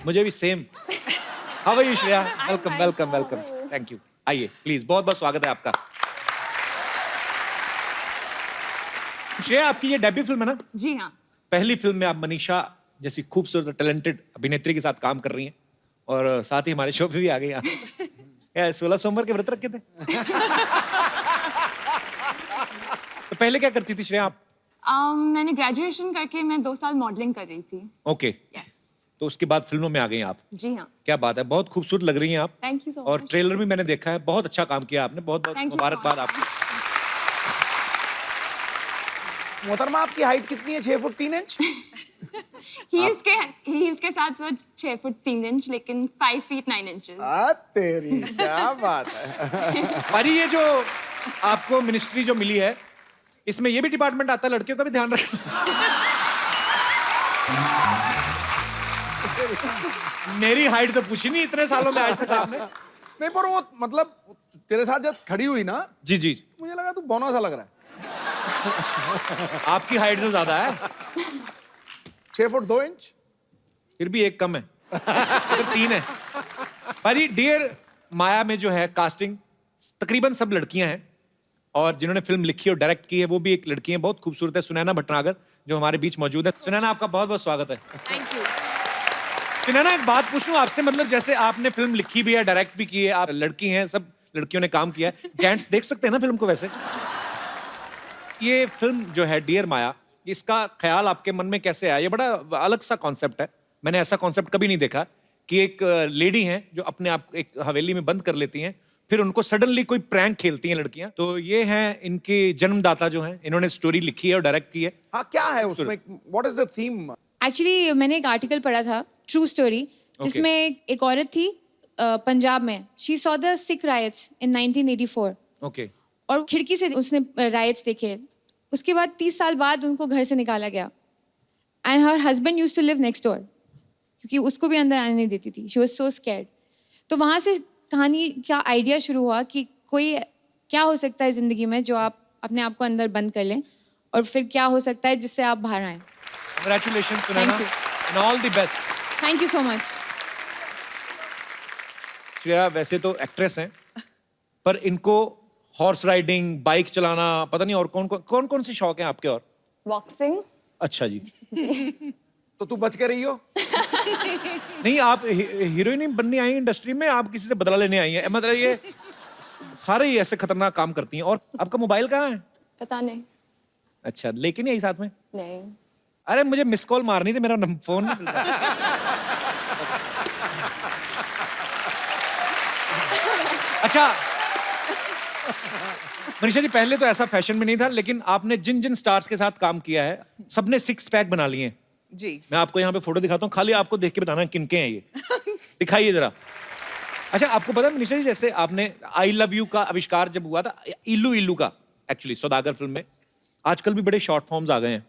मुझे भी same. How are you Shreya? Welcome welcome welcome, thank you. आइए प्लीज, बहुत बहुत स्वागत है आपका। श्रेया, आपकी ये डेब्यू फिल्म है ना? जी हाँ। पहली फिल्म में आप मनीषा जैसी खूबसूरत टैलेंटेड अभिनेत्री के साथ काम कर रही हैं और साथ ही हमारे शो पे भी आ गई आप। 16 सोमवार के व्रत रखे थे। तो पहले क्या करती थी श्रेया आप? मैंने ग्रेजुएशन करके मैं 2 साल मॉडलिंग कर रही थी। ओके। यस। तो उसके बाद फिल्मों में आ गई आप। जी हाँ। क्या बात है, बहुत खूबसूरत लग रही हैं आप। थैंक यू सो और मच। ट्रेलर भी मैंने देखा है, बहुत अच्छा काम किया आपने, बहुत बहुत Thank you so मुबारकबाद much. आपको। मोहतरमा, आपकी हाइट कितनी है? 6 फुट 3 इंच? हील्स के साथ साथ 6 फुट 3 इंच, लेकिन 5 फीट 9 इंचेस। तेरी क्या बात है। पारी, ये जो आपको मिनिस्ट्री जो मिली है, इसमें ये भी डिपार्टमेंट आता है, लड़कियों का भी ध्यान रखना। मेरी हाइट तो पूछी नहीं इतने सालों में आज तक आपने। नहीं, पर वो मतलब तेरे साथ जब खड़ी हुई ना, जी जी, मुझे लगा तू बौना सा लग रहा है। आपकी हाइट तो ज्यादा है। 6 फुट 2 इंच? फिर भी एक कम है। तो 3 है। पाजी, डियर माया में जो है कास्टिंग तकरीबन सब लड़कियां हैं और जिन्होंने फिल्म लिखी और डायरेक्ट की है वो भी एक लड़की है, बहुत खूबसूरत है, सुनैना भटनागर, जो हमारे बीच मौजूद है। सुनैना, आपका बहुत बहुत स्वागत है। Thank you. सुनैना, एक बात पूछ लूं आपसे, मतलब जैसे आपने फिल्म लिखी भी है, डायरेक्ट भी की है, आप लड़की हैं, सब लड़कियों ने काम किया है, जेंट्स देख सकते हैं ना फिल्म को? वैसे ये फिल्म जो है डियर माया, इसका ख्याल आपके मन में कैसे आया? ये बड़ा अलग सा कॉन्सेप्ट है, मैंने ऐसा कॉन्सेप्ट कभी नहीं देखा कि एक लेडी हैं जो अपने आप एक हवेली में बंद कर लेती हैं, फिर उनको सडनली कोई प्रैंक खेलती हैं लड़कियां। तो ये हैं इनके जन्मदाता जो हैं, इन्होंने स्टोरी लिखी है और डायरेक्ट की है। हाँ, क्या है उसमें? What is the theme? Actually मैंने एक आर्टिकल पढ़ा था, ट्रू स्टोरी, जिसमें एक औरत थी पंजाब में। She saw the Sikh riots in 1984। Okay. और खिड़की से उसने रायट्स देखे। उसके बाद 30 साल बाद उनको घर से निकाला गया। And her husband used to live next door, क्योंकि उसको भी अंदर आने नहीं देती थी। She was so scared. तो वहाँ से कहानी का आइडिया शुरू हुआ कि कोई क्या हो सकता है ज़िंदगी में जो आप अपने आप को अंदर बंद कर लें, और फिर क्या हो सकता है जिससे आप बाहर आएँ। Congratulations, Sunaina, Thank you. and all the best. Thank you so much. Shreya वैसे तो एक्ट्रेस हैं, पर इनको हॉर्स राइडिंग, बाइक चलाना, पता नहीं और कौन कौन से शौक हैं आपके? और बॉक्सिंग। अच्छा जी। तो तू बच के रही हो? नहीं, आप हीरोइन बनने आई हैं इंडस्ट्री में, आप किसी से बदला लेने आई हैं? मतलब ये सारे ही ऐसे खतरनाक काम करती हैं। और आपका मोबाइल कहाँ है? पता नहीं। अच्छा, लेकिन यही साथ में? नहीं। अरे मुझे मिस कॉल मारनी थी, मेरा फोन नहीं मिलता। अच्छा मनीषा जी, पहले तो ऐसा फैशन में नहीं था, लेकिन आपने जिन जिन स्टार्स के साथ काम किया है सबने 6 पैक बना लिए हैं। जी। मैं आपको यहाँ पे फोटो दिखाता हूँ, खाली आपको देख के बताना किनके हैं ये। दिखाइए जरा। अच्छा, आपको पता है मनीषा जी, जैसे आपने आई लव यू का आविष्कार जब हुआ था, इल्लू इल्लू का, एक्चुअली सौदागर फिल्म में, आजकल भी बड़े शॉर्ट फॉर्म्स आ गए हैं।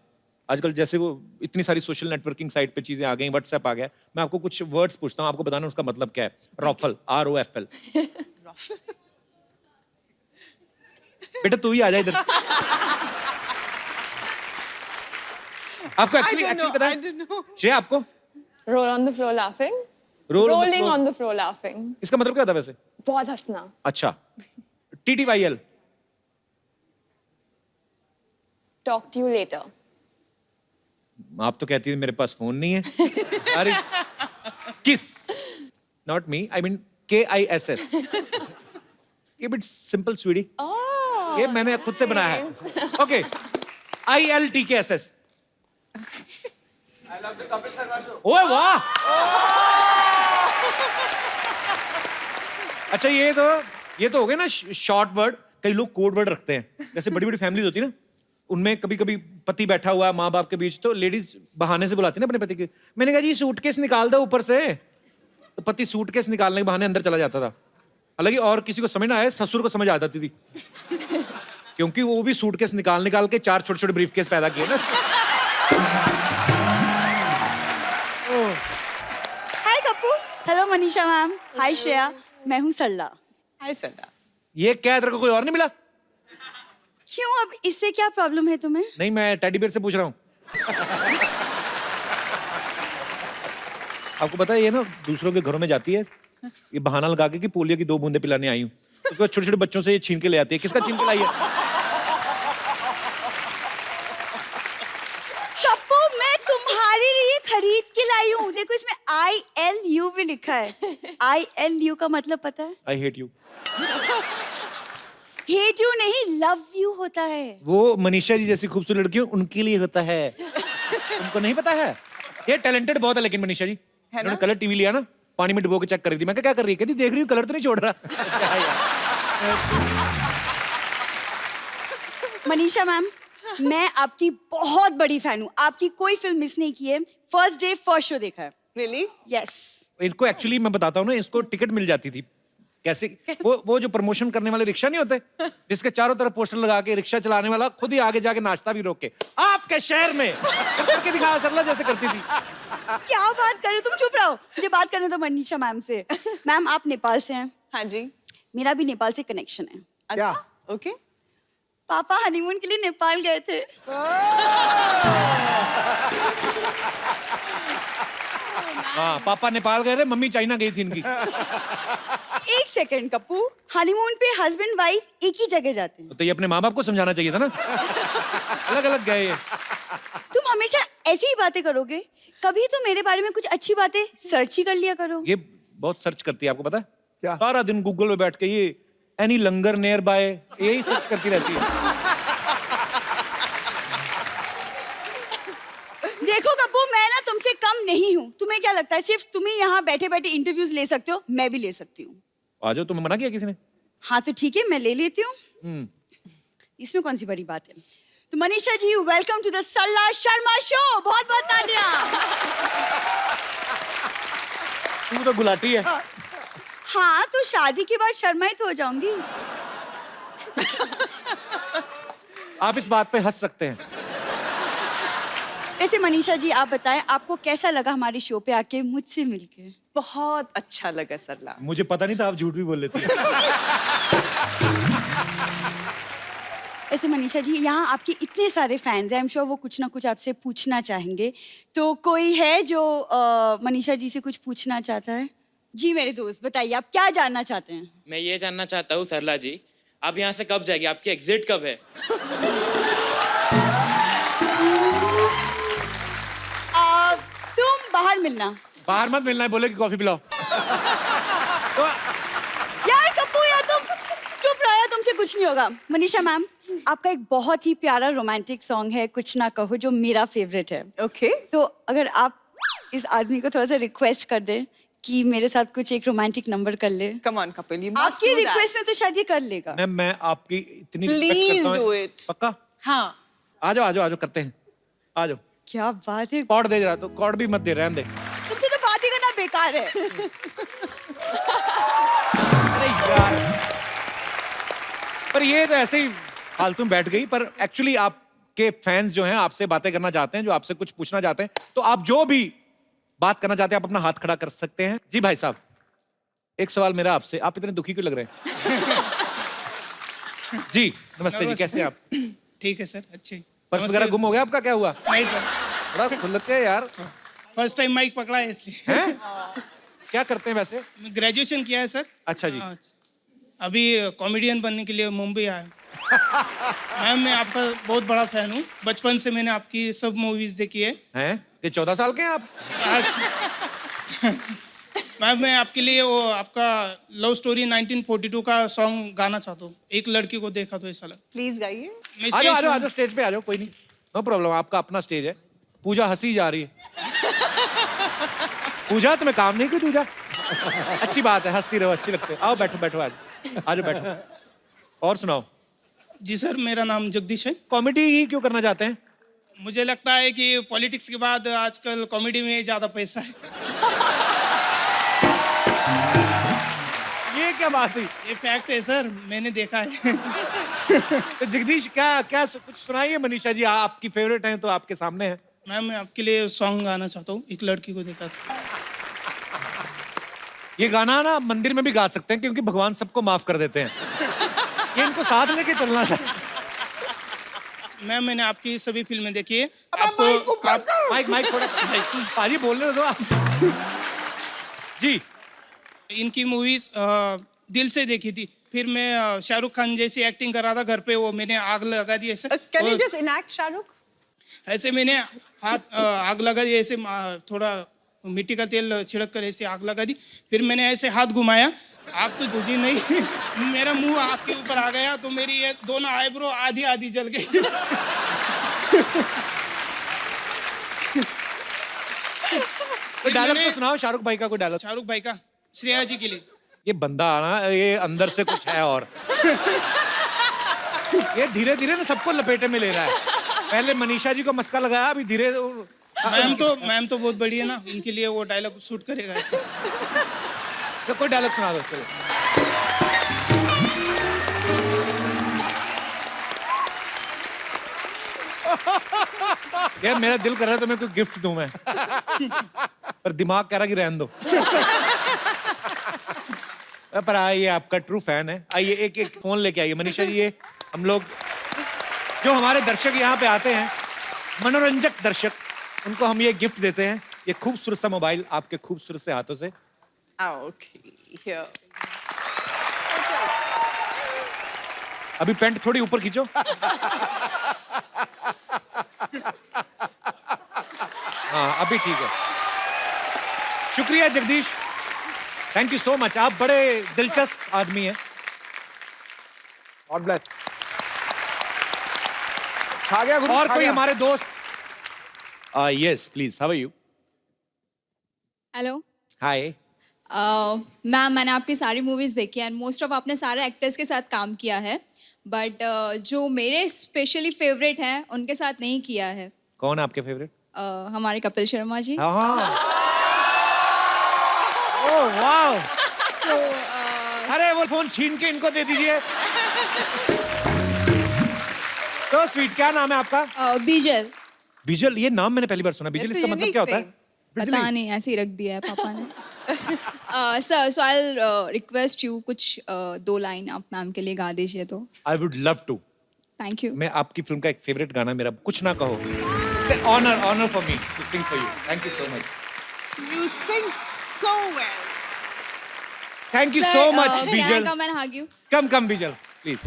आजकल जैसे वो इतनी सारी सोशल नेटवर्किंग साइट पे चीजें आ गई, व्हाट्सएप आ गया। मैं आपको कुछ वर्ड्स पूछता हूँ, आपको बताना उसका मतलब क्या है। रॉफल, ROFL। बेटा तू ही आ जा इधर। आपको एक्चुअली पता है श्रेया? आपको roll on the floor laughing. Rolling on the floor laughing. इसका मतलब क्या होता है वैसे? बहुत हंसना। अच्छा। TTYL? Talk to you later. आप तो कहती है मेरे पास फोन नहीं है। अरे किस, not me, I mean KISS। ये बिट सिंपल स्वीटी, ये मैंने खुद से बनाया है। Okay, ILTKSS। I love the Kapil Sharma show. ओए वाह। अच्छा, ये तो हो गए ना शॉर्ट वर्ड। कई लोग कोड वर्ड रखते हैं, जैसे बड़ी बड़ी फैमिलीज होती है ना, उनमें कभी कभी पति बैठा हुआ है माँ बाप के बीच, तो लेडीज बहाने से बुलाती है ना अपने पति के। मैंने कहा जी सूटकेस निकाल दो ऊपर से, तो पति सूटकेस निकालने के बहाने अंदर चला जाता था। हालांकि और किसी को समझ ना आए, ससुर को समझ आ जाती थी, क्योंकि वो भी सूटकेस निकाल के 4 छोटे छोटे ब्रीफकेस पैदा किए ना। Hi Kapoor. Hello Manisha ma'am. Hi Shreya, मैं हूँ सरला। हाय सरला। ये क्या है, तेरे को कोई और नहीं मिला? क्यों, अब इससे क्या प्रॉब्लम है तुम्हें? नहीं, मैं टेडी बेयर से पूछ रहा हूँ। आपको पता है ये ना दूसरों के घरों में जाती है, ये बहाना लगा के कि पोलियो की 2 बूंदे पिलाने आई हूँ। उसके बाद छोटे-छोटे बच्चों से ये छीन के ले आती है। किसका छीन के लाई है? कप्पू, मैं तुम्हारे लिए खरीद के लाई हूँ। देखो इसमें ILU भी लिखा है। ILU का मतलब पता है? I hate you. Hate you नहीं, लव यू होता है। वो मनीषा जी जैसी खूबसूरत लड़कियों उनके लिए होता है। तुमको नहीं पता है? ये टैलेंटेड बहुत है लेकिन मनीषा जी। उन्होंने कलर टीवी लिया ना, पानी में डुबो के चेक कर रही थी। मैं क्या कर रही है? कहती देख रही हूँ कलर तो नहीं छोड़ रहा। मनीषा मैम, मैं आपकी बहुत बड़ी फैन हूँ। आपकी कोई फिल्म मिस नहीं की है। फर्स्ट डे फर्स्ट शो देखा है। Really? यस। इनको एक्चुअली मैं बताता हूँ ना, इसको टिकट मिल जाती थी। कैसे? वो जो प्रमोशन करने वाले रिक्शा नहीं होते, जिसके चारों तरफ पोस्टर लगा के रिक्शा चलाने वाला खुद ही आगे जाके नाश्ता भी रोक के आपके शहर में करके दिखाया, सरला जैसे करती थी। क्या बात कर रहे हो? तुम चुप रहो, मुझे बात करने दो मनीषा मैम से। मैम, आप नेपाल से हैं? हाँ जी। मेरा भी नेपाल से कनेक्शन है। क्या? ओके। पापा हनीमून के लिए नेपाल गए थे। हाँ, पापा नेपाल गए थे, मम्मी चाइना गई थी इनकी। एक सेकंड कप्पू, हनीमून पे हस्बैंड वाइफ एक ही जगह जाते हैं। तो ये अपने माँ बाप को समझाना चाहिए था ना। अलग अलग गए ये। तुम हमेशा ऐसी ही बातें करोगे? कभी तो मेरे बारे में कुछ अच्छी बातें सर्च ही कर लिया करो। ये बहुत सर्च करती है, आपको पता है? क्या? सारा दिन गूगल में बैठ के ये एनी लंगर नियर बाय यही सर्च करती रहती है। देखो कप्पू, मैं ना तुमसे कम नहीं हूँ। तुम्हें क्या लगता है सिर्फ तुम ही यहाँ बैठे बैठे इंटरव्यूज ले सकते हो? मैं भी ले सकती हूँ। आ जाओ, तुम्हें मना किया किसी ने? हाँ तो ठीक है, मैं ले लेती हूँ। इसमें कौन सी बड़ी बात है? तो Manisha ji, welcome to the Sarla Sharma show. बहुत बहुत तालियां। तू तो गुलाटी है। हाँ तो शादी के बाद शर्मा ही तो हो जाऊंगी। आप इस बात पे हंस सकते हैं। वैसे मनीषा जी, आप बताएं आपको कैसा लगा हमारे शो पे आके मुझसे मिलके? बहुत अच्छा लगा सरला। मुझे पता नहीं था आप झूठ भी बोल लेती हैं। ऐसे मनीषा जी, यहाँ आपके इतने सारे फैंस हैं, आई एम श्योर वो कुछ ना कुछ आपसे पूछना चाहेंगे। तो कोई है जो मनीषा जी से कुछ पूछना चाहता है? जी मेरे दोस्त, बताइए आप क्या जानना चाहते हैं? मैं ये जानना चाहता हूँ सरला जी, आप यहाँ से कब जाएगी? आपकी एग्जिट कब है? तुम बाहर मिलना। बाहर मत मिलना है, बोले कि कॉफी पिलाओ। तो यार कप्पू, यार तुम चुप रहो, यार तुमसे कुछ नहीं होगा। मनीषा मैम, आपका एक बहुत ही प्यारा रोमांटिक सॉन्ग है कुछ ना कहो, जो मेरा फेवरेट है। ओके। तो अगर आप इस आदमी को थोड़ा सा रिक्वेस्ट कर दे कि मेरे साथ कुछ एक रोमांटिक नंबर कर ले। Come on Kapil, you must आपकी डू रिक्वेस्ट में तो शायद ये कर लेगा। मैं आपकी इतनी respect Please करता हूं। do it. पक्का? हाँ। आ जाओ आ जाओ आ जाओ, करते हैं। आ जाओ। क्या बात है, कॉर्ड दे रहा तो कॉर्ड भी मत दे, रहने दे। तुमसे तो बात ही करना बेकार है। अरे यार, पर ये तो ऐसे ही फालतू में बैठ गई। पर एक्चुअली आपके फैंस जो हैं आपसे बातें करना चाहते हैं, जो आपसे कुछ पूछना चाहते हैं, तो आप जो भी बात करना चाहते हैं आप अपना हाथ खड़ा कर सकते हैं। जी भाई साहब, एक सवाल मेरा आपसे, आप इतने दुखी क्यों लग रहे हैं? जी नमस्ते जी, कैसे हैं आप? ठीक है सर, अच्छे। पर्स वगैरह गुम हो गया आपका? क्या हुआ? नहीं सर, बड़ा खुलते हैं यार। फर्स्ट टाइम माइक पकड़ा है इसलिए। हैं? क्या करते हैं वैसे? मैं ग्रेजुएशन किया है सर। अच्छा जी। हाँ, अभी कॉमेडियन बनने के लिए मुंबई आया हूँ। मैम, मैं आपका बहुत बड़ा फैन हूँ। बचपन से मैंने आपकी सब मूवीज देखी है। हैं? ये 14 साल के हैं आप? आज मैम, मैं आपके लिए वो आपका लव स्टोरी 1942 का सॉन्ग गाना चाहता हूँ। एक लड़की को देखा तो ऐसा लगा। प्लीज गाइए। मैं आ जाओ आ जाओ आ स्टेज जाओ, स्टेज पे आ जाओ, कोई नहीं, नो प्रॉब्लम, आपका अपना स्टेज है। पूजा हंसी जा रही है। पूजा तुम्हें काम नहीं किया? पूजा अच्छी बात है, हंसती रहो, अच्छी लगती है। आओ बैठो बैठो, आज आ जाओ बैठो। और सुनाओ। जी सर, मेरा नाम जगदीश है। कॉमेडी ही क्यों करना चाहते हैं? मुझे लगता है कि पॉलिटिक्स के बाद आजकल कॉमेडी में ज्यादा पैसा है। ये क्या बात हुई? ये फैक्ट है सर, मैंने देखा है। तो जगदीश, क्या क्या कुछ सुनाइए। मनीषा जी आपकी फेवरेट हैं तो आपके सामने है। मैम, मैं आपके लिए सॉन्ग गाना चाहता हूँ। एक लड़की को देखा था। ये गाना ना मंदिर में भी गा सकते हैं, क्योंकि भगवान सबको माफ कर देते हैं। ये इनको साथ लेके चलना था। मैम, मैंने आपकी सभी फिल्में देखी है। आपको माइक थोड़ा पाजी बोलने दो आप। जी इनकी मूवीज दिल से देखी थी। फिर मैं शाहरुख खान जैसी एक्टिंग कर रहा था घर पे, वो मैंने आग लगा दी ऐसे। Can you और just enact Shahrukh? ऐसे मैंने हाथ आग लगा दी ऐसे, थोड़ा मिट्टी का तेल छिड़क कर ऐसे आग लगा दी। फिर मैंने ऐसे हाथ घुमाया, आग तो जूझी नहीं मेरा मुंह आग के ऊपर आ गया, तो मेरी ये दोनों आईब्रो आधी आधी जल गई कोई डायलॉग तो सुनाओ शाहरुख भाई का, कोई डायलॉग। शाहरुख भाई का श्रेया जी के लिए। ये बंदा आना, ये अंदर से कुछ है और ये धीरे धीरे ना सबको लपेटे में ले रहा है। पहले मनीषा जी को मस्का लगाया, अभी धीरे मैम तो बहुत बड़ी है ना, इनके लिए वो डायलॉग शूट करेगा ऐसे। तो कोई डायलॉग सुना दो उसके लिए। यार मेरा दिल कर रहा है तो मैं कोई गिफ्ट दूं मैं, पर दिमाग कह रहा कि रहने दो। पर आइए, आपका ट्रू फैन है। आइए एक एक फोन लेके आइए मनीषा जी। ये हम लोग जो हमारे दर्शक यहाँ पे आते हैं, मनोरंजक दर्शक, उनको हम ये गिफ्ट देते हैं, ये खूबसूरत सा मोबाइल आपके खूबसूरत से हाथों से। Okay, here. अभी पैंट थोड़ी ऊपर खींचो। हाँ अभी ठीक है। शुक्रिया Jagdish, thank you so much. आप बड़े दिलचस्प आदमी हैं। God bless. छा गया गुरु, और छा कोई गया। हमारे दोस्त? Yes please, how are you? Hello hi. Ma'am, मैंने आपकी सारी मूवीज़ देखी है, मोस्ट ऑफ आपने सारे एक्टर्स के साथ काम किया है, बट जो मेरे स्पेशली फेवरेट हैं उनके साथ नहीं किया है। कौन है आपके फेवरेट? हमारे कपिल शर्मा जी। हाँ। Oh wow. सो अरे वो फोन छीन के इनको दे दीजिए। तो स्वीट, क्या नाम है आपका? बीजल। बीजल, ये नाम मैंने पहली बार सुना। बीजल, It's a इसका मतलब unique क्या होता है? thing. पता नहीं, ऐसे ही रख दिया है पापा ने। Sir, so I request you कुछ 2 लाइन आप मैम के लिए गा दीजिए तो। I would love to. Thank you. मैं आपकी फिल्म का एक फेवरेट गाना, मेरा कुछ ना कहो, honour for me to sing for you. Thank you so much. You sing so well. Thank you so much Bijal. Come and hug you. Come Bijal please.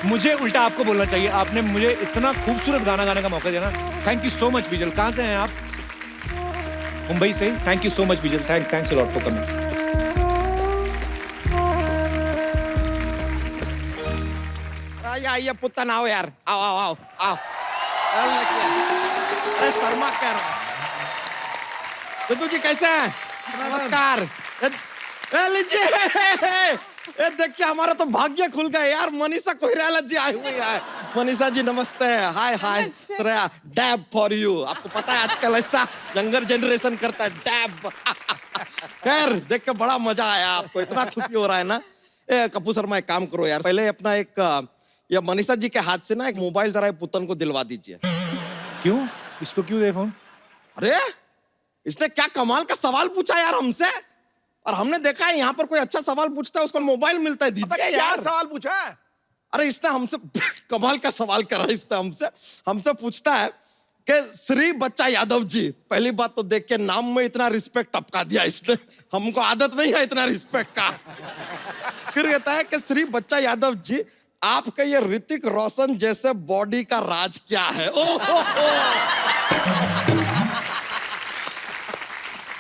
मुझे उल्टा आपको बोलना चाहिए, आपने मुझे इतना खूबसूरत गाना गाने का मौका दिया ना। Thank you so much बीजल। कहाँ से हैं आप? मुंबई से। Thank you so much बीजल। Thanks a lot for coming. आइए पुत्तन, आओ यार, आओ आओ आओ आओ। अरे शर्मा कह रहा हूँ। दद्दू जी कैसे हैं? नमस्कार। लीजिए, ये देखिए हमारा तो भाग्य खुल गया यार, मनीषा कोइराला जी आई हुई है। मनीषा जी नमस्ते। हाय हाय श्रेया, डैब फॉर यू। आपको पता है आजकल ऐसा यंगर जनरेशन करता है, डैब। खैर देख के बड़ा मजा आया, आपको इतना खुशी हो रहा है ना। कपूर शर्मा, एक काम करो यार, पहले अपना एक या मनीषा जी के हाथ से ना एक मोबाइल जरा पुतन को दिलवा दीजिए। क्यों? इसको क्यों दे फोन? अरे इसने क्या कमाल का सवाल पूछा यार हमसे, और हमने देखा है यहाँ पर कोई अच्छा सवाल पूछता है उसको मोबाइल मिलता है। दीजिए यार। सवाल पूछा है? अरे इसने हमसे कमाल का सवाल करा। इसने हमसे पूछता है कि श्री बच्चा यादव जी, पहली बात तो देख के नाम में इतना रिस्पेक्ट टपका दिया इसने, हमको आदत नहीं है इतना रिस्पेक्ट का। फिर कहता है कि श्री बच्चा यादव जी, आपके ये ऋतिक रोशन जैसे बॉडी का राज क्या है?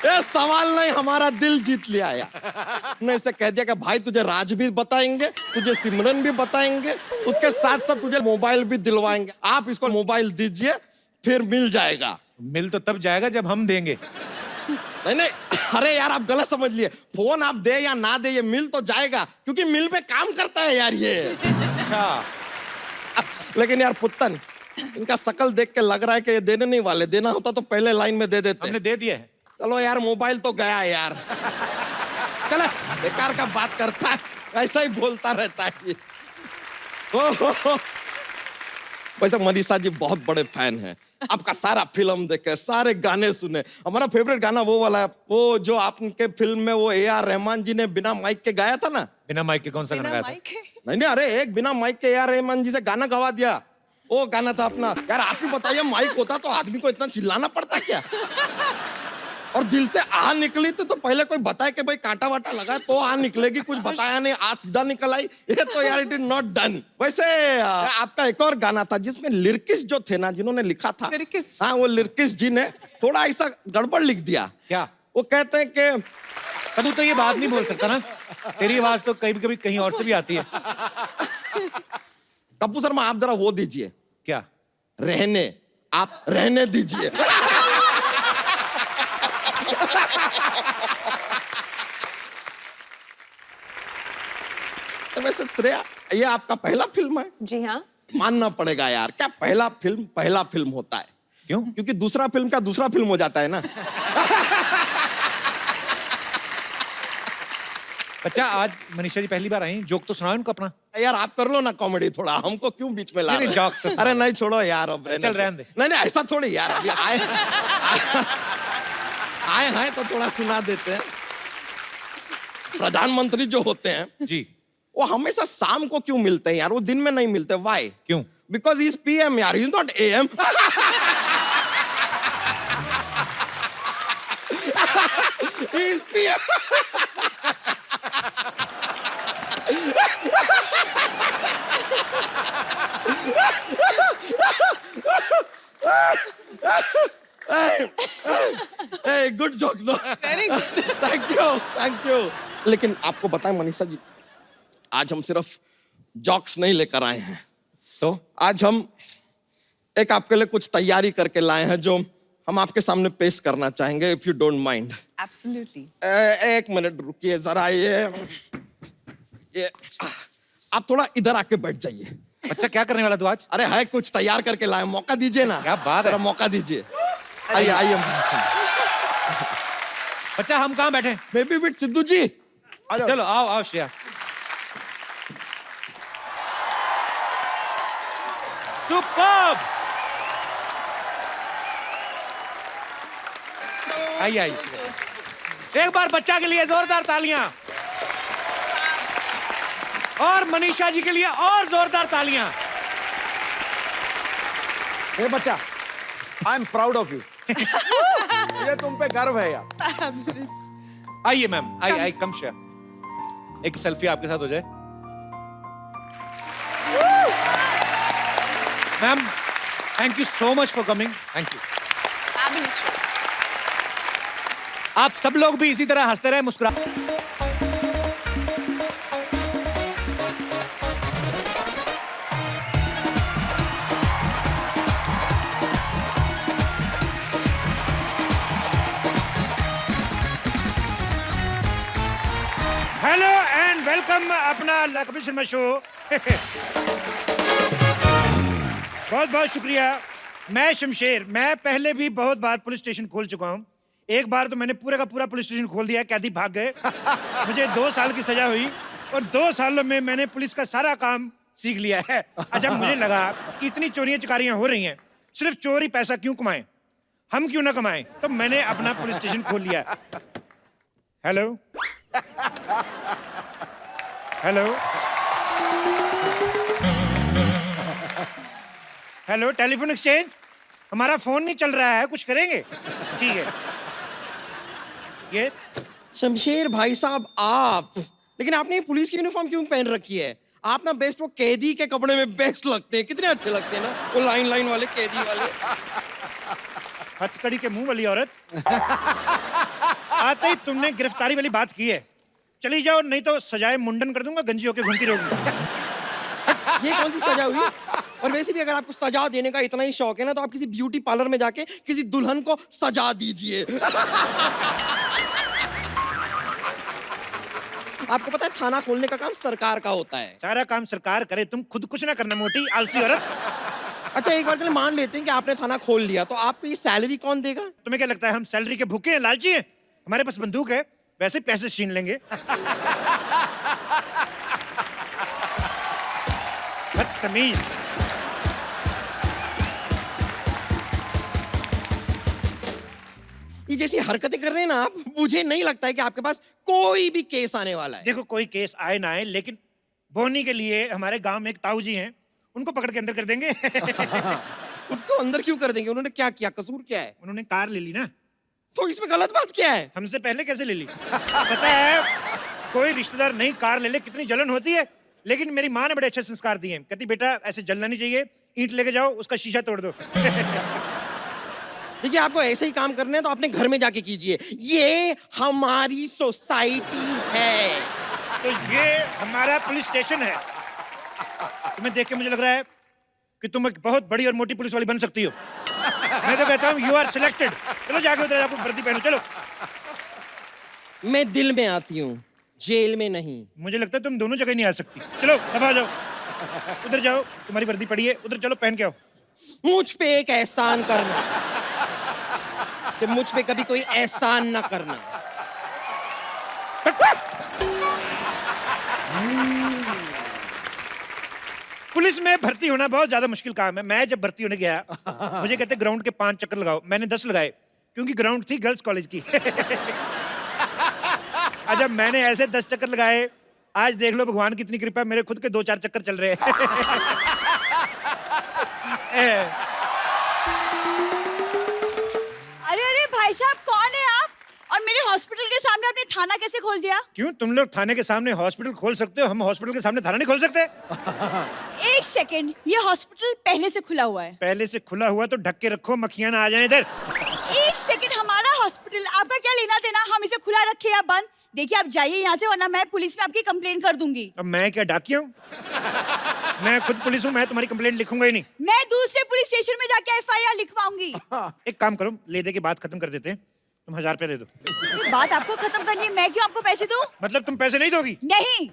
ये सवाल नहीं, हमारा दिल जीत लिया यार। हमने इसे कह दिया कि भाई तुझे राज भी बताएंगे, तुझे सिमरन भी बताएंगे, उसके साथ साथ तुझे मोबाइल भी दिलवाएंगे। आप इसको मोबाइल दीजिए, फिर मिल जाएगा। मिल तो तब जाएगा जब हम देंगे। नहीं, अरे यार आप गलत समझ लिए। फोन आप दे या ना दे, ये मिल तो जाएगा, क्योंकि मिल पे काम करता है यार ये। अच्छा। लेकिन यार पुत्तन, इनका शकल देख के लग रहा है कि ये देने नहीं वाले। देना होता तो पहले लाइन में दे देते। हमने दे दिया है। चलो यार, मोबाइल तो गया यार। चले, बेकार का बात करता है, ऐसा ही बोलता रहता है ये। वैसे मनीषा जी बहुत बड़े फैन हैं, आपका सारा फिल्म देखे, सारे गाने सुने। हमारा फेवरेट गाना वो वाला है, वो जो आपके फिल्म में वो AR रहमान जी ने बिना माइक के गाया था ना। बिना माइक के कौन सा गाना गाया था? नहीं, अरे एक बिना माइक के AR रहमान जी से गाना गवा दिया, वो गाना था अपना। यार आप ही बताइए, माइक होता तो आदमी को इतना चिल्लाना पड़ता क्या? और दिल से आ निकली थी तो पहले कोई बताए कि भाई कांटा वाटा लगा तो आ निकलेगी, कुछ बताया नहीं, आ सीधा निकल आई। ये तो यार इट इज नॉट डन। वैसे आपका एक और गाना था जिसमें लिरिक्स जो थे ना, जिन्होंने लिखा था, लिरिक्स? हाँ, वो लिरिक्स जी ने थोड़ा ऐसा गड़बड़ लिख दिया। क्या? वो कहते हैं कि तू तो ये बात नहीं बोल सकता ना, तेरी आवाज तो कभी कभी कहीं और से भी आती है। कपूर शर्मा आप जरा वो दीजिए, क्या? रहने, आप रहने दीजिए। तो वैसे श्रेया, ये आपका पहला फिल्म है? जी हाँ। मानना पड़ेगा यार, क्या पहला फिल्म होता है? क्यों? क्योंकि दूसरा फिल्म का दूसरा फिल्म हो जाता है ना। अच्छा, आज मनीषा जी पहली बार आई, जोक तो सुनाओ इनको अपना। यार आप कर लो ना कॉमेडी थोड़ा, हमको क्यों बीच में ला नहीं, रहे? जोक तो अरे नहीं छोड़ो यार, अब रहने चल, दो। रहने दे। नहीं ऐसा थोड़ी यार, अभी आए हैं तो थोड़ा सुना देते हैं। प्रधानमंत्री जो होते हैं जी, वो हमेशा शाम को क्यों मिलते हैं यार? वो दिन में नहीं मिलते, व्हाई? क्यों? बिकॉज ही इज पीएम यार, he is not AM. He is PM. Good joke no, very good. Thank you. लेकिन आपको बताएं मनीषा जी, आज हम सिर्फ जॉक्स नहीं लेकर आए हैं, तो आज हम एक आपके लिए कुछ तैयारी करके लाए हैं जो हम आपके सामने पेश करना चाहेंगे, if you don't mind. Absolutely. एक मिनट रुकिए जरा, ये आप थोड़ा इधर आके बैठ जाइए। अच्छा, क्या करने वाला तू आज? अरे है कुछ तैयार करके लाए, मौका दीजिए ना। क्या बात है। जरा मौका दीजिए। आइए आइए। बच्चा, हम कहाँ बैठे? बेबी बिट सिद्धू जी, चलो आओ आओ श्रेया। सुपर्ब! आइए आइए, एक बार बच्चा के लिए जोरदार तालियां, और मनीषा जी के लिए और जोरदार तालियां। हे बच्चा, I am proud of you. ये तुम पे गर्व है यार। आइए मैम, आइए कम श्रेया, एक सेल्फी आपके साथ हो जाए। Ma'am, thank you so much for coming, thank you. आप सब लोग भी इसी तरह हंसते रहे, मुस्कुरा। हेलो एंड वेलकम अपना कपिल शर्मा शो। बहुत बहुत शुक्रिया। मैं शमशेर, मैं पहले भी बहुत बार पुलिस स्टेशन खोल चुका हूँ। एक बार तो मैंने पूरा का पूरा पुलिस स्टेशन खोल दिया, कैदी भाग गए। मुझे 2 साल की सजा हुई और 2 सालों में मैंने पुलिस का सारा काम सीख लिया है। अच्छा, मुझे लगा कि इतनी चोरियां चकारियां हो रही हैं, सिर्फ चोर ही पैसा क्यों कमाएं, हम क्यों ना कमाएं, तो मैंने अपना पुलिस स्टेशन खोल लिया। Hello hello hello, telephone exchange, हमारा फोन नहीं चल रहा है, कुछ करेंगे? ठीक है। यस शमशेर भाई साहब, आप लेकिन आपने ये पुलिस की यूनिफॉर्म क्यों पहन रखी है? आप ना बेस्ट वो कैदी के कपड़े में बेस्ट लगते हैं, कितने अच्छे लगते हैं ना, वो लाइन लाइन वाले कैदी वाले। हथकड़ी के मुंह वाली औरत। आते ही तुमने गिरफ्तारी वाली बात की है, चली जाओ, नहीं तो सजाए मुंडन कर दूंगा, गंजी होके घूमती रहोगी। ये कौन सी सजा हुई? और वैसे भी अगर आपको सजा देने का इतना ही शौक है ना, तो आप किसी ब्यूटी पार्लर में जाके किसी दुल्हन को सजा दीजिए। आपको पता है थाना खोलने का काम सरकार का होता है। सारा काम सरकार करे, तुम खुद कुछ ना करना, मोटी आलसी औरत। अच्छा, एक बार के लिए मान लेते हैं कि आपने थाना खोल लिया, तो आपको ये सैलरी कौन देगा? तुम्हें क्या लगता है हम सैलरी के भूखे हैं, लालची हैं? हमारे पास बंदूक है, वैसे पैसे छीन लेंगे। बदतमीज। ये जैसी हरकतें कर रहे हैं ना आप, मुझे नहीं लगता है कि आपके पास कोई भी केस आने वाला है। देखो, कोई केस आए ना आए, लेकिन बोनी के लिए हमारे गांव में एक ताऊ जी हैं, उनको पकड़ के अंदर कर देंगे। उनको अंदर क्यों कर देंगे? उन्होंने क्या किया? कसूर क्या है? उन्होंने कार ले ली ना। तो इसमें गलत बात क्या है? हमसे पहले कैसे ले ली? पता है, कोई रिश्तेदार नई कार ले ले कितनी जलन होती है, लेकिन मेरी माँ ने बड़े अच्छे संस्कार दिए हैं। कहती बेटा ऐसे जलना नहीं चाहिए, ईंट लेके जाओ, उसका शीशा तोड़ दो। देखिए, आपको ऐसे ही काम करने हैं तो अपने घर में जाके कीजिए। ये हमारी सोसाइटी है। तो ये हमारा पुलिस स्टेशन है। तुम्हें देख के मुझे लग रहा है कि तुम एक बहुत बड़ी और मोटी पुलिस वाली बन सकती हो। मैं तो कहता हूँ यू आर सिलेक्टेड। चलो जाके उधर आपको वर्दी पहनो, चलो। मैं दिल में आती हूँ, जेल में नहीं। मुझे लगता है तुम दोनों जगह नहीं आ सकती। चलो दफा जाओ, उधर जाओ, तुम्हारी वर्दी पड़ी है, उधर चलो पहन के आओ। मुझ पे एक एहसान करना कि मुझ पे कभी कोई एहसान ना करना। पुलिस में भर्ती होना बहुत ज्यादा मुश्किल काम है। मैं जब भर्ती होने गया, मुझे कहते ग्राउंड के 5 चक्कर लगाओ। मैंने 10 लगाए, क्योंकि ग्राउंड थी गर्ल्स कॉलेज की। जब मैंने ऐसे 10 चक्कर लगाए, आज देख लो भगवान की इतनी कृपा, मेरे खुद के 2-4 चक्कर चल रहे हैं। अरे अरे भाई साहब, कौन है आप? और मेरे हॉस्पिटल के सामने आपने थाना कैसे खोल दिया? क्यों, तुम लोग थाने के सामने हॉस्पिटल खोल सकते हो, हम हॉस्पिटल के सामने थाना नहीं खोल सकते? एक सेकंड, ये हॉस्पिटल पहले से खुला हुआ है। पहले से खुला हुआ तो ढक के रखो, मक्खियां ना आ जाए इधर। एक सेकंड, हमारा हॉस्पिटल, आपका क्या लेना देना? हम इसे खुला रखे या बंद? देखिए, आप जाइए यहाँ से, वरना मैं पुलिस में आपकी कंप्लेन कर दूंगी। अब मैं क्या डाकिया हूँ? मैं खुद पुलिस हूँ, मैं तुम्हारी कंप्लेंट लिखूंगा ही नहीं। मैं दूसरे पुलिस स्टेशन में जाके FIR लिखवाऊंगी। एक काम करो, ले दे के बात खत्म कर देते हैं। तुम 1000 रुपया दे दो। ये बात आपको खत्म करनी है, मैं क्यों आपको पैसे दूं? मतलब तुम पैसे नहीं दोगी? नहीं।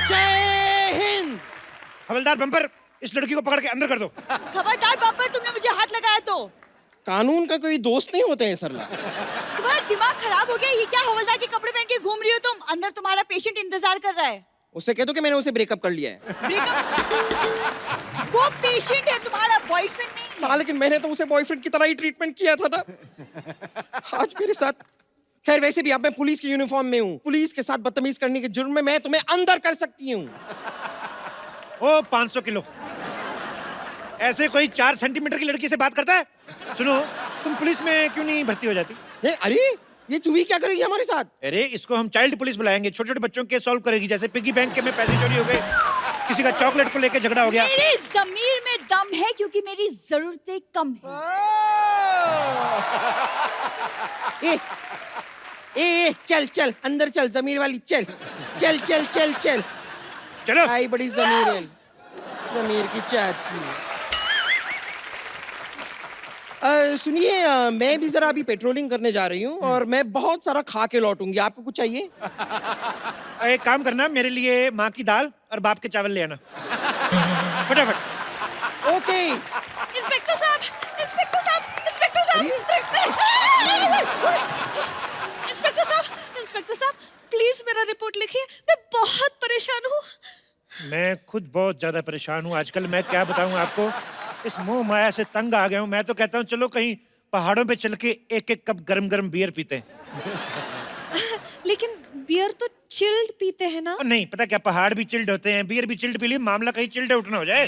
जय हिंद। हवलदार बम्पर, इस लड़की को पकड़ के अंदर कर दो। खबरदार बम्पर, तुमने मुझे हाथ लगाया तो। कानून का कोई दोस्त नहीं होते हैं सरला। तुम्हारा दिमाग खराब हो गया? ये क्या हवलदार के कपड़े पहन के घूम रही हो तुम? अंदर तुम्हारा पेशेंट इंतजार कर रहा है। उससे कह दो कि मैंने उसे ब्रेकअप कर लिया है। वो पेशेंट है, तुम्हारा बॉयफ्रेंड नहीं। हाँ, लेकिन मैंने तो उसे बॉयफ्रेंड की तरह ही ट्रीटमेंट किया था ना। आज मेरे साथ, खैर वैसे भी अब मैं पुलिस की यूनिफॉर्म में हूँ। पुलिस के साथ बदतमीज करने के जुर्म में मैं तुम्हें अंदर कर सकती हूँ। ओ 500 किलो, ऐसे कोई 4 सेंटीमीटर की लड़की से बात करता है? सुनो, तुम पुलिस में क्यों नहीं भर्ती हो जाती? अरे ये चूही क्या करेगी हमारे साथ? अरे इसको हम चाइल्ड पुलिस बुलाएंगे, छोटे छोटे बच्चों के सॉल्व करेगी। जैसे पिगी बैंक के में पैसे चोरी हो गए, किसी का चॉकलेट को लेके झगड़ा हो गया। मेरे ज़मीर में दम है, क्योंकि मेरी जरूरतें कम है। ए चल चल अंदर चल, जमीर वाली चल चल चल चल चल। चलो। आई बड़ी जमीर है, जमीर की चाची। सुनिए, मैं भी जरा अभी पेट्रोलिंग करने जा रही हूँ और मैं बहुत सारा खा के लौटूंगी। आपको कुछ चाहिए? एक काम करना, मेरे लिए माँ की दाल और बाप के चावल ले आना फटाफट। ओके। इंस्पेक्टर साहब, इंस्पेक्टर साहब, इंस्पेक्टर साहब, इंस्पेक्टर साहब, इंस्पेक्टर साहब, प्लीज मेरा रिपोर्ट लिखिए, मैं बहुत परेशान हूँ। मैं खुद बहुत ज्यादा परेशान हूँ आजकल। मैं क्या बताऊँ आपको, इस मोह माया से तंग आ गया हूँ। मैं तो कहता हूँ चलो कहीं पहाड़ों पे चल के 1-1 कप गरम गरम बियर पीते हैं। लेकिन बियर तो चिल्ड पीते हैं ना? और नहीं, पता क्या, पहाड़ भी चिल्ड होते हैं, बियर भी चिल्ड पी लिए, मामला कहीं चिल्ड आउट ना हो जाए।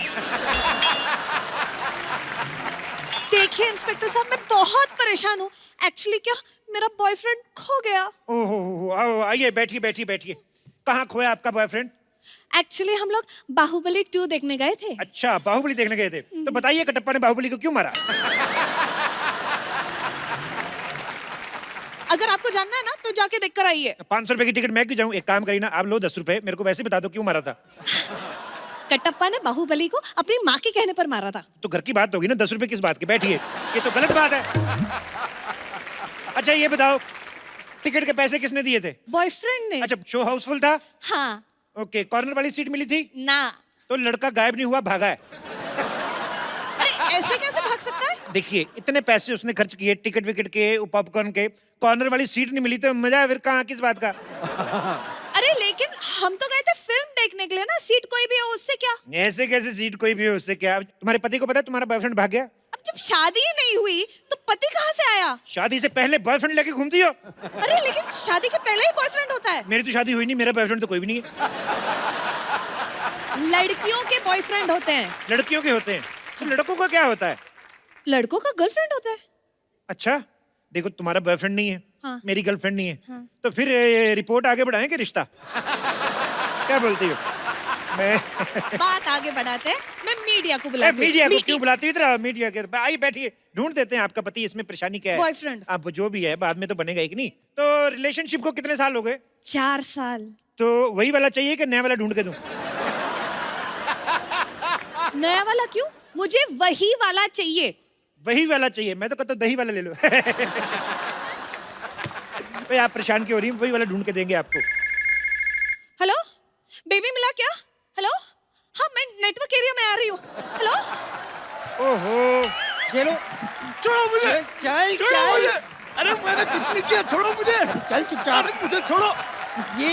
देखिए इंस्पेक्टर साहब, मैं बहुत परेशान हूँ। एक्चुअली क्या, मेरा बॉयफ्रेंड खो गया। ओहो, आओ आइए, बैठिए बैठिए बैठिए। कहाँ खोया आपका बॉयफ्रेंड? एक्चुअली हम लोग बाहुबली 2 देखने गए थे। अच्छा, बाहुबली देखने गए थे। तो बताइए कटप्पा ने बाहुबली को क्यों मारा? अगर आपको जानना है ना तो जाके देख कर आइए। 500 रुपए की टिकट मैं क्यों जाऊँ? एक काम करिए ना, आप लो 10 रुपए, मेरे को वैसे बता दो क्यों मारा था। कटप्पा ने बाहुबली को अपनी माँ के कहने पर मारा था। तो घर की बात होगी ना, 10 रुपए किस बात की? बैठिए, ये तो गलत बात है। अच्छा ये बताओ, टिकट के पैसे किसने दिए थे? बॉयफ्रेंड ने। अच्छा, शो हाउसफुल था? हाँ। ओके, कॉर्नर वाली सीट मिली थी? ना। तो लड़का गायब नहीं हुआ, भागा है। अरे ऐसे कैसे भाग सकता है? देखिए, इतने पैसे उसने खर्च किए टिकट विकेट के, पॉपकॉर्न के, कॉर्नर वाली सीट नहीं मिली तो मजा फिर कहाँ, किस बात का? अरे लेकिन हम तो गए थे फिल्म देखने के लिए ना, सीट कोई भी हो उससे क्या? ऐसे कैसे सीट कोई भी हो उससे क्या? तुम्हारे पति को पता है तुम्हारा बॉयफ्रेंड भाग गया? अब जब शादी ही नहीं हुई तो पति कहाँ से आया? शादी से पहले बॉयफ्रेंड लेके घूमती हो? अरे लेकिन शादी के पहले ही बॉयफ्रेंड होता है। मेरी तो शादी हुई नहीं, मेरा बॉयफ्रेंड तो कोई भी नहीं है। लड़कियों के बॉयफ्रेंड होते हैं। लड़कियों के होते हैं, तो लड़कों का क्या होता है? लड़कों का गर्लफ्रेंड होता है? अच्छा, देखो तुम्हारा बॉयफ्रेंड नहीं है, हाँ। मेरी गर्लफ्रेंड नहीं है, तो फिर रिपोर्ट आगे बढ़ाएं कि रिश्ता? क्या बोलती हो? मैं बात आगे बढ़ाते हैं, मैं मीडिया को बुलाती हूँ। मीडिया को क्यों बुलाती हो? इधर मीडिया के आई बैठिए, ढूंढ देते हैं आपका पति, इसमें परेशानी क्या है? बॉयफ्रेंड। अब जो भी है बाद में तो बनेगा एक नहीं। तो रिलेशनशिप को कितने साल हो गए? 4 साल। तो वही वाला चाहिए कि नया वाला ढूंढ के दूं? नया वाला क्यों? मुझे वही वाला चाहिए। वही वाला चाहिए? मैं तो कहता हूं दही वाला ले लो। भाई आप परेशान क्यों हो रही हैं? वही वाला ढूंढ के देंगे आपको। हेलो, बेबी मिला क्या? हेलो, हाँ मैं नेटवर्क एरिया में आ रही हूँ। हेलो, ओहो, चलो छोड़ो मुझे, चाय छोड़ो चाय मुझे। अरे मैंने कुछ नहीं किया, छोड़ो मुझे। चल चुपचाप। अरे मुझे छोड़ो, ये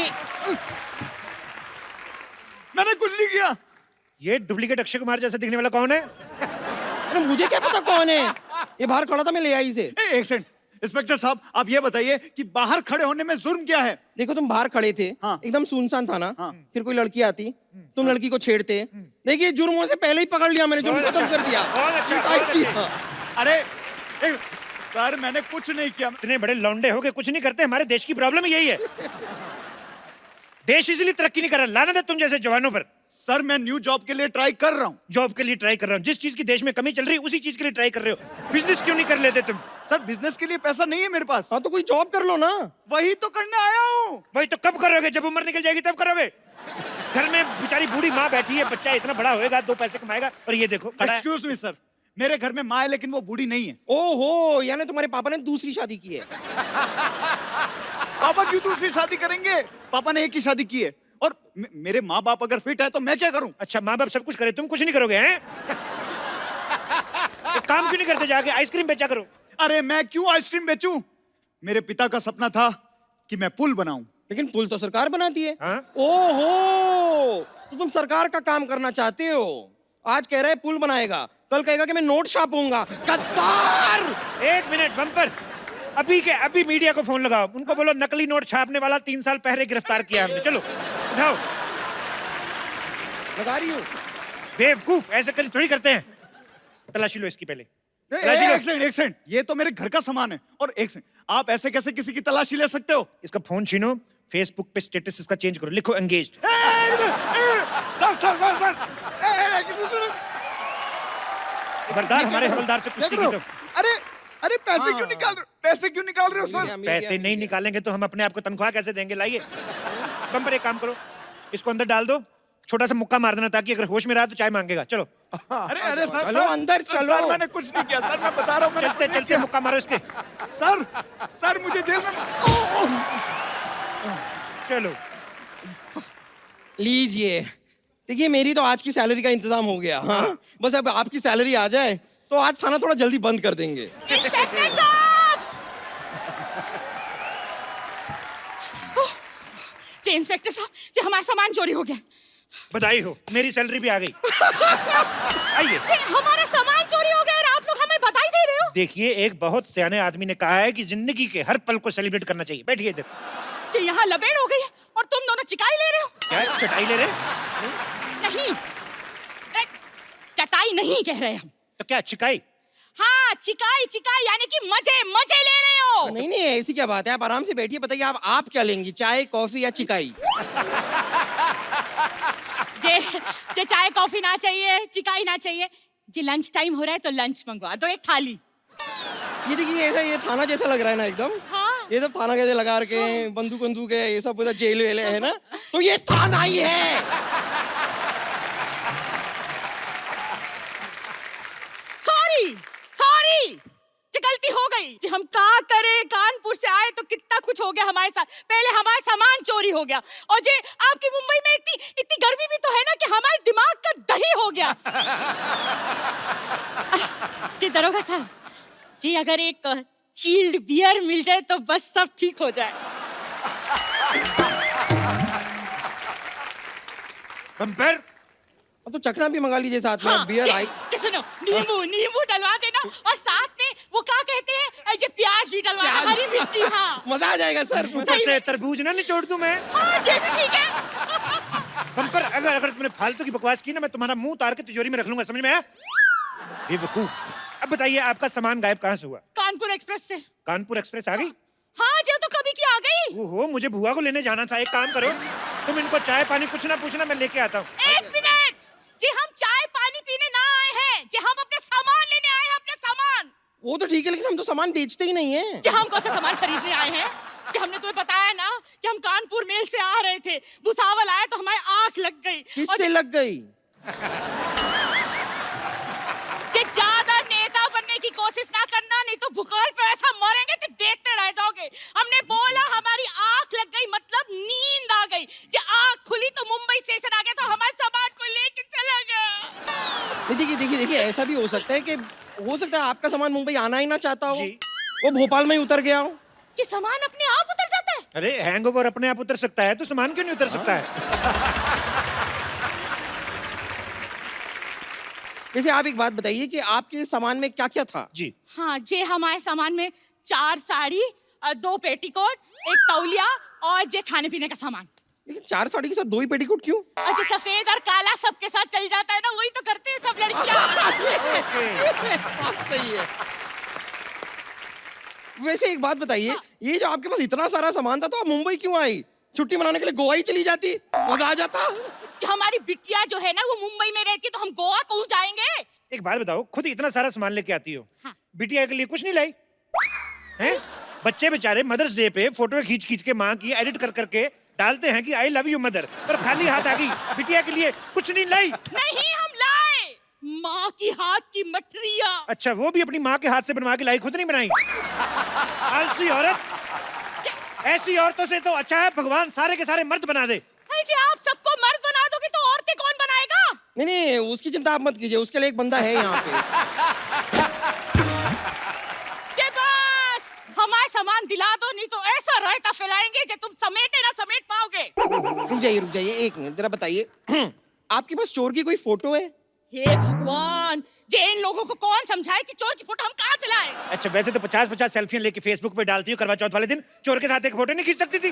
मैंने कुछ नहीं किया। ये डुप्लीकेट अक्षय कुमार जैसा दिखने वाला कौन है? अरे मुझे क्या पता कौन है, ये बाहर खड़ा था, मैं ले आई इसे। एक सेकंड, इंस्पेक्टर साहब आप ये बताइए कि बाहर खड़े होने में जुर्म क्या है? देखो तुम बाहर खड़े थे, हाँ। एकदम सुनसान था ना, हाँ। फिर कोई लड़की आती, तुम लड़की को छेड़ते, देखिए जुर्मों से पहले ही पकड़ लिया मैंने, जुर्म बहुत खत्म अच्छा, कर दिया। बहुत अच्छा, पिटाई बहुत की। अच्छा। अरे सर मैंने कुछ नहीं किया। इतने बड़े लौंडे हो के कुछ नहीं करते? हमारे देश की प्रॉब्लम यही है। देश इसलिए तरक्की नहीं कर रहा, लानत है तुम जैसे जवानों पर। सर मैं न्यू जॉब के लिए ट्राई कर रहा हूँ। जॉब के लिए ट्राई कर रहा हूँ, जिस चीज की देश में कमी चल रही है उसी चीज के लिए ट्राई कर रहे हो। बिजनेस क्यों नहीं कर लेते तुम? सर बिजनेस के लिए पैसा नहीं है मेरे पास। हाँ तो कोई जॉब कर लो ना। वही तो करने आया हूँ। भाई तो कब करोगे? जब उम्र निकल जाएगी तब करोगे। घर में बेचारी बूढ़ी माँ बैठी है, बच्चा इतना बड़ा होएगा, 2 पैसे कमाएगा, और ये देखो खड़ा है। एक्सक्यूज मी सर, मेरे घर में माँ है लेकिन वो बूढ़ी नहीं है। ओहो, यानी तुम्हारे पापा ने दूसरी शादी की है। पापा क्यों दूसरी शादी करेंगे? पापा ने एक ही शादी की है। और मेरे माँ बाप अगर फिट है तो मैं क्या करूं? अच्छा, माँ बाप सब कुछ करे, तुम कुछ नहीं करोगे हैं? एक काम क्यों नहीं करते, जाके आइसक्रीम बेचा करो। अरे मैं क्यों आइसक्रीम बेचूं? मेरे पिता का सपना था कि मैं पुल बनाऊं। लेकिन पुल तो सरकार बनाती है। हाँ? ओहो, तो तुम सरकार का काम करना चाहते हो। आज कह रहा है पुल बनाएगा, कल कहेगा कि मैं नोट छापूंगा। गद्दार! 1 मिनट बम्पर, अभी के अभी मीडिया को फोन लगाओ, उनको बोलो नकली नोट छापने वाला 3 साल पहले गिरफ्तार किया हमने। चलो उठाओ। लगा रही हूँ। बेवकूफ, ऐसे कर थोड़ी करते हैं। तलाशी लो इसकी पहले। एक तलाशी लो। सेकंड, एक सेकंड, ये तो मेरे घर का सामान है। और एक सेकंड, आप ऐसे कैसे किसी की तलाशी ले सकते हो? इसका फोन छीनो, फेसबुक पे स्टेटस इसका चेंज करो, लिखो engaged. Sir sir sir sir, खबरदार हमारे हवलदार से कुश्ती की तो। अरे अरे पैसे क्यों निकाल रहे हो? पैसे क्यों निकाल रहे हो सर? पैसे नहीं निकालेंगे तो हम अपने आप को तनख्वाह कैसे देंगे? लाइए बम्पर, एक काम करो, इसको अंदर डाल दो, छोटा सा मुक्का मार देना, ताकि अगर होश में रहा तो चाय मांगेगा। चलो अरे अरे सर, चलो अंदर चलो। सर मैंने कुछ नहीं किया सर, मैं बता रहा हूँ मैंने चलते कुछ नहीं चलते किया। मुक्का मारो इसके। सर सर मुझे जेल में चलो लीजिए, देखिए मेरी तो आज की सैलरी का इंतजाम हो गया। हाँ, बस अब आपकी सैलरी आ जाए तो आज थाना थोड़ा जल्दी बंद कर देंगे। इंस्पेक्टर साहब! जी इंस्पेक्टर साहब, जी हमारा सामान चोरी हो गया। बधाई हो, मेरी सैलरी भी आ गई। आइए। जी हमारा सामान चोरी हो गया और आप लोग हमें बधाई दे रहे हो? देखिए, एक बहुत सियाने आदमी ने कहा है कि जिंदगी के हर पल को सेलिब्रेट करना चाहिए। बैठिए इधर। जी यहाँ लपेट हो गई है और तुम दोनों चिकाई ले रहे हो? क्या चटाई ले रहे? नहीं, चटाई नहीं कह रहे हम। तो क्या चिकाई? हाँ चिकाई चिकाई, यानी कि मजे मजे ले रहे हो। नहीं नहीं, ऐसी क्या बात है, आप आराम से बैठिए। बताइए आप क्या लेंगी, चाय कॉफी या चिकाई? जे जे चाय कॉफी ना चाहिए, चिकाई ना चाहिए जी, लंच टाइम हो रहा है तो लंच मंगवा दो, एक थाली। ये देखिए, ऐसा ये थाना जैसा लग रहा है ना एकदम। हाँ। ये सब थाना कैसे लगा रखे हैं, बंदूक बंदूक है, ये सब पूरा जेल वेल है ना, तो ये थाना ही है। सॉरी सॉरी, जी गलती हो गई जी। हम का करे, कानपुर से आए तो कितना कुछ हो गया हमारे साथ। पहले हमारा सामान चोरी हो गया, और जी आपकी मुंबई में इतनी इतनी गर्मी भी तो है ना कि हमारे दिमाग का दही हो गया। जी दरोगा साहब जी, अगर एक चिल्ड बियर मिल जाए तो बस सब ठीक हो जाए। बम्पर, अब तो चखना भी मंगा लीजिए साथ में। हाँ, बियर आई। जी सुनो, नींबू नींबू डलवा देना, और साथ में वो क्या कहते हैं जी, प्याज भी डलवा देना, हरी मिर्ची। हाँ मजा आ जाएगा सर। ऊपर से तरबूज ना निचोड़ दूं मैं। हाँ जी भी ठीक है। बम्पर, अगर तुमने फालतू की बकवास की ना, मैं तुम्हारा मुंह उतार के तिजोरी में रख लूंगा, समझ में आया? बेवकूफ। अब बताइए आपका सामान गायब कहाँ से हुआ? कानपुर एक्सप्रेस से। कानपुर एक्सप्रेस आ गई? हाँ जो तो कभी की आ गई। ओहो, मुझे बुआ को लेने जाना था। एक काम करो, तुम इनको चाय पानी कुछ ना पूछना, मैं लेके आता हूँ। 1 मिनट जी, हम चाय पानी पीने ना आए हैं जी, हम अपने सामान लेने आए हैं, अपने सामान। वो तो ठीक है, लेकिन हम तो सामान बेचते ही नहीं है जी हम कौन सा सामान खरीदने आए हैं जी? हमने तुम्हें बताया ना कि हम कानपुर मेल से आ रहे थे, भुसावल आए तो हमारी आंख लग गई। किससे लग गई? जी ज्यादा नेता बनने की कोशिश ना करना, नहीं तो भूगोल पे ऐसा मरेंगे कि देखते रह जाओगे। हमने बोला हमारी आंख लग गई, मतलब नींद आ गई जी। आंख खुली तो मुंबई स्टेशन आ गया, तो हमारे सामान को लेके चला गया। देखिए देखिए देखिए, ऐसा भी हो सकता है कि आपका सामान मुंबई आना ही ना चाहता हो, जी। वो भोपाल में ही उतर गया हो। जी सामान अपने आप उतर जाता है? अरे हैंगओवर अपने आप उतर सकता है तो सामान क्यों नहीं उतर सकता है? वैसे आप एक बात बताइए कि आपके सामान में क्या क्या था? जी। हाँ जी, हमारे सामान में 4 साड़ी, 2 पेटीकोट, 1 तौलिया और जे खाने पीने का सामान। लेकिन 4 साड़ी के साथ 2 ही पेटीकोट क्यों? अच्छा, सफेद और काला सबके साथ चल जाता है ना, वही तो करते हैं सब लड़कियां। सही है। वैसे एक बात बताइए, ये जो आपके पास इतना सारा सामान था, तो आप मुंबई क्यों आई? छुट्टी मनाने के लिए गोवा ही चली जाती, मजा आ जाता। जो हमारी बिटिया जो है ना वो मुंबई में रहती, तो हम गोवा क्यों जाएंगे? एक बात बताओ, खुद इतना सारा सामान लेके आती हो, हाँ। बिटिया के लिए कुछ नहीं लाई? हैं? बच्चे बेचारे मदर्स डे पे फोटो खींच खींच के माँ की एडिट कर करके डालते हैं कि आई लव यू मदर, पर खाली हाथ आ गई, बिटिया के लिए कुछ नहीं लाई? नहीं, हम लाए माँ की हाथ की मठरिया। अच्छा, वो भी अपनी माँ के हाथ से बनवा के लाई, खुद नहीं बनाई? आलसी औरत। ऐसी औरतों से तो अच्छा है भगवान सारे के सारे मर्द बना दे। अरे जी, आप सबको मर्द बना दोगे तो औरतें कौन बनाएगा? नहीं नहीं, उसकी चिंता आप मत कीजिए, उसके लिए एक बंदा है यहाँ पे। जे बस हमारा सामान दिला दो, नहीं तो ऐसा रायता फैलाएंगे जो तुम समेटे ना समेट पाओगे। रुक जाइए एक मिनट, जरा बताइए आपके पास चोर की कोई फोटो है? हे भगवान, जे इन लोगों को कौन समझाए कि चोर की फोटो हम कहाँ से लाए? अच्छा, वैसे तो 50-50 सेल्फियां लेके फेसबुक पे डालती हो, करवा चौथ वाले दिन चोर के साथ एक फोटो नहीं खींच सकती थी?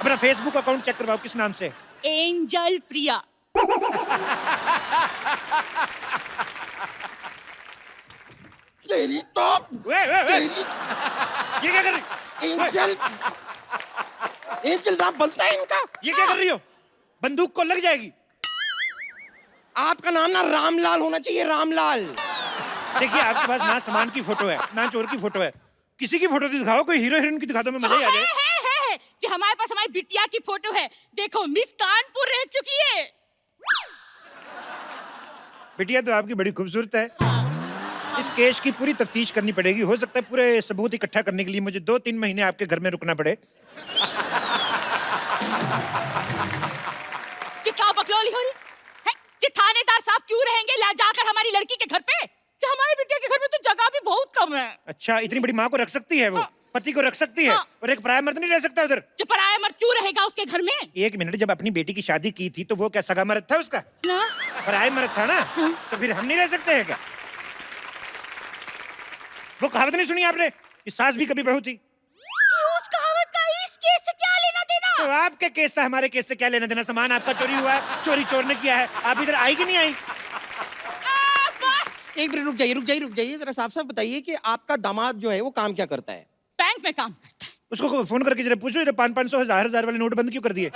अपना फेसबुक अकाउंट चेक करवाओ, किस नाम से? एंजल प्रिया। तेरी तो तेरी ये क्या कर रही? एंजल एंजल नाम बनता है इनका। ये क्या कर रही हो? बंदूक को लग जाएगी। आपका नाम ना रामलाल होना चाहिए, रामलाल। देखिए, आपके पास ना सामान की फोटो है ना चोर की फोटो है, किसी की फोटो दिखाओ, कोई हीरो हीरोइन की दिखा दो, मैं मजा ही आ जाए। है। जी हमारे पास हमारी बिटिया की फोटो है, देखो मिस कानपुर रह चुकी है। बिटिया तो आपकी बड़ी खूबसूरत है। इस केस की पूरी तफ्तीश करनी पड़ेगी, हो सकता है पूरे सबूत इकट्ठा करने के लिए मुझे 2-3 महीने आपके घर में रुकना पड़े। जी क्या बकलौली हो रही है? जी थानेदार साहब क्यों रहेंगे ला जाकर हमारी लड़की के घर पे? जी हमारी बिटिया के घर में तो जगह भी बहुत कम है। अच्छा, इतनी बड़ी माँ को रख सकती है वो? पति को रख सकती है? और एक पराया मर्द नहीं रह सकता उधर? जी पराया मर्द क्यों रहेगा उसके घर में? एक मिनट, जब अपनी बेटी की शादी की थी तो वो क्या सगा मर्द था उसका? ना? पराया मर्द था ना? तो फिर हम नहीं रह सकते हैं क्या? वो कहावत नहीं सुनी आपने कि सास भी कभी बहू थी? जी उस कहावत का इस केस से क्या लेना देना? तो आपके केस से हमारे केस से क्या लेना देना? सामान आपका चोरी हुआ है, चोरी चोर ने किया है, आप इधर आई कि नहीं आई? बस एक मिनट रुक जाइए, जरा साफ साफ बताइए कि आपका दामाद जो है वो काम क्या करता है? बैंक में काम करता है। उसको फोन करके जरा पूछो, 500-500 1000 वाले नोट बंद क्यों कर दिए?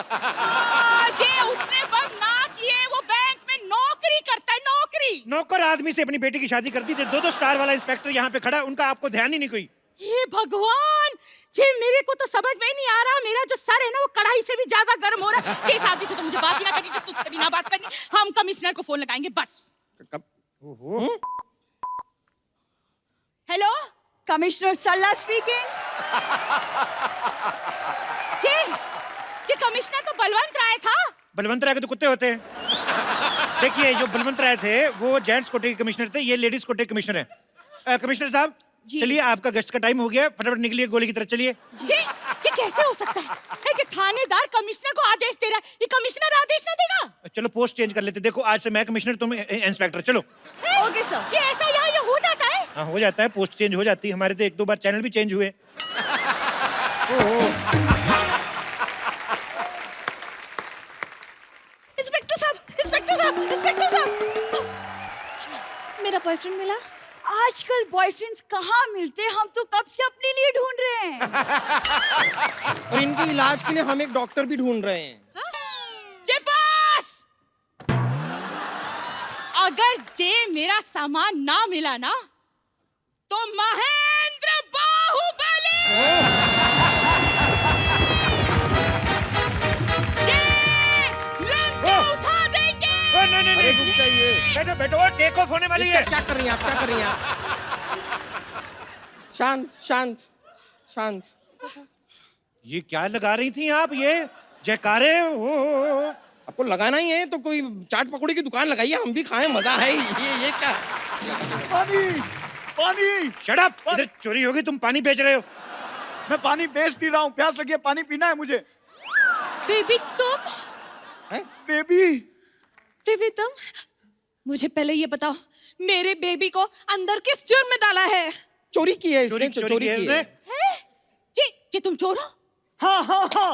जी उसने बंद ना किए, वो बैंक में नौकरी करता है, नौकरी। नौकर आदमी से अपनी बेटी की शादी कर दी थी, 2-2 स्टार वाला इंस्पेक्टर यहाँ पे खड़ा, उनका आपको ध्यान ही नहीं कोई। हे भगवान, जी मेरे को तो समझ में नहीं आ रहा, मेरा जो सर है ना वो कढ़ाई से भी ज्यादा गर्म हो रहा है। जिस आदमी से तो मुझे बात ही ना करनी, तो तुझसे भी ना बात करनी, हम कमिश्नर को फोन लगाएंगे बस। हेलो, कमिश्नर सरला स्पीकिंग। जी कमिश्नर तो बलवंत राय था। बलवंत राय के तो कुत्ते होते हैं। देखिए, जो बलवंत राय थे वो जेंट्स कोटे के कमिश्नर थे, ये लेडीज कोटे के कमिश्नर है। कमिश्नर साहब चलिए, आपका गश्त का टाइम हो गया, फटाफट निकलिए गोली की तरफ चलिए। जी कैसे हो सकता है कि थानेदार कमिश्नर को आदेश दे रहा है, ये कमिश्नर आदेश ना देगा? चलो पोस्ट चेंज कर लेते, देखो आज से मैं कमिश्नर तुम इंस्पेक्टर, चलो। Okay sir. जी ऐसा यहाँ ये हो जाता है? हाँ हो जाता है, पोस्ट चेंज हो जाती है, हमारे तो 1-2 बार चैनल भी चेंज हुए। इंस्पेक्टर साहब, इंस्पेक्टर साहब, इंस्पेक्टर साहब, मेरा बॉयफ्रेंड मिला। आजकल बॉयफ्रेंड्स कहाँ मिलते हैं, हम तो कब से अपने लिए ढूंढ रहे हैं। और इनके इलाज के लिए हम एक डॉक्टर भी ढूंढ रहे हैं। जे बस! अगर जे मेरा सामान ना मिला ना तो महेंद्र बाहुबली लंका उठा देंगे। नहीं अरे रुक जाइए। बैठो बैठो, टेक ऑफ होने वाली है। क्या कर रही हैं आप, क्या कर रही हैं आप? शांत शांत शांत। ये क्या लगा रही थी आप? ये जयकारे हो। आपको लगाना ही है तो कोई चाट पकौड़ी की दुकान लगाइए, हम भी खाएं, मजा है। ये क्या? पानी पानी। शट अप, इधर चोरी होगी, तुम पानी बेच रहे हो। मैं पानी बेच नहीं रहा हूँ, प्यास लगी है, पानी पीना है मुझे। बेबी तुम, बेबी बेबी तुम, मुझे पहले ये बताओ, मेरे बेबी को अंदर किस जुर्म में डाला है? चोरी की है इसने, चोरी चोरी की है की है। उसने। जी तुम चोर हो? हाँ हाँ हाँ,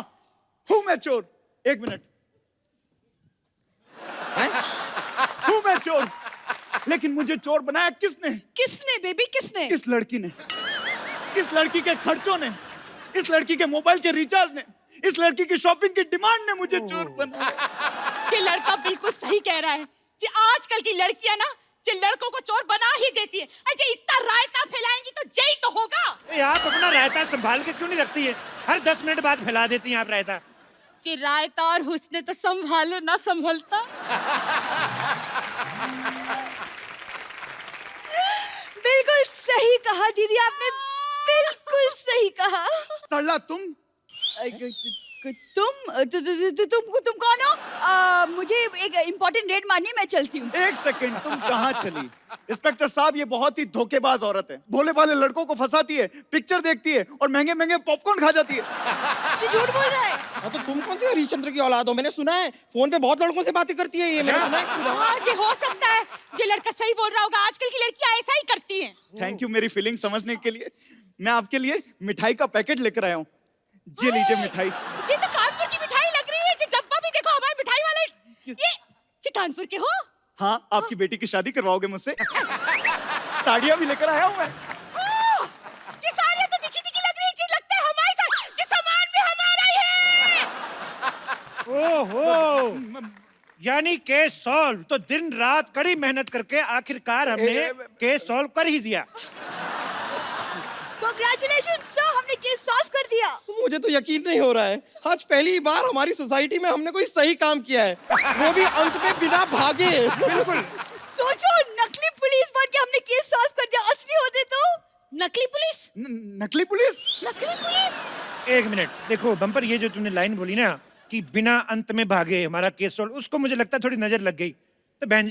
हूँ मैं चोर। एक मिनट, हूँ मैं चोर, लेकिन मुझे चोर बनाया किसने? किसने बेबी, किसने? इस लड़की ने, इस लड़की के खर्चों ने, इस लड़की के मोबाइल के रिचार्ज ने, इस लड़की की शॉपिंग की डिमांड ने मुझे चोर बनाया। ये लड़का बिल्कुल सही कह रहा है। जी आजकल की लड़कियां ना जो लड़कों को चोर बना ही देती है। अजय इतना रायता फैलाएंगी तो जय तो होगा। ए, आप अपना रायता संभाल के क्यों नहीं रखती है? हर 10 मिनट बाद फैला देती हैं आप रायता। जी रायता और हुस्न तो संभाले ना संभलता। बिल्कुल सही कहा दीदी आपने, बिल्कुल सही कहा। सरला तुम तुम कौन हो? मुझे एक इम्पोर्टेंट रेड मारनी है, मैं चलती हूँ। एक सेकंड, तुम कहाँ चली? इंस्पेक्टर साहब, ये बहुत ही धोखेबाज औरत है। भोले भाले लड़कों को फंसाती है, पिक्चर देखती है और महंगे महंगे पॉपकॉर्न खा जाती है। ये झूठ बोल रहा है। हाँ, तो तुम कौन से हरिश्चंद्र की औलाद हो? मैंने सुना है फोन पे बहुत लड़कों से बातें करती है ये। मैंने सुना है। हाँ जी हो सकता है, ये लड़का सही बोल रहा होगा। आजकल की लड़कियां ऐसा ही करती हैं। थैंक यू मेरी फीलिंग समझने के लिए। मैं आपके लिए मिठाई का पैकेट लेकर आया हूँ। ये लीजिए मिठाई। ये तो कानपुर की मिठाई लग रही है। ये डब्बा भी देखो, हमारी मिठाई वाला ये कानपुर के हो? हाँ, आपकी बेटी की शादी करवाओगे मुझसे? साड़ियाँ भी लेकर आया हूँ मैं। ये साड़ियाँ तो दिखी दिखी लग रही है। जी लगता है हमारे साथ ये सामान भी हमारा ही है। ओहो, यानी केस सॉल्व। तो दिन रात कड़ी मेहनत करके आखिरकार हमने केस सॉल्व कर ही दिया। कांग्रेचुलेशन सर, हमने केस सॉल्व कर दिया। मुझे तो यकीन नहीं हो रहा है, आज पहली बार हमारी सोसाइटी में हमने कोई सही काम किया है, वो भी अंत में बिना भागे। बिल्कुल। सोचो, नकली पुलिस बन के हमने केस सॉल्व कर दिया। असली होते तो नकली पुलिस। नकली पुलिस? नकली पुलिस। एक मिनट, देखो बम्पर, ये जो तुमने लाइन बोली ना कि बिना अंत में भागे हमारा केस सॉल्व, उसको मुझे लगता है थोड़ी नजर लग गई। तो बहन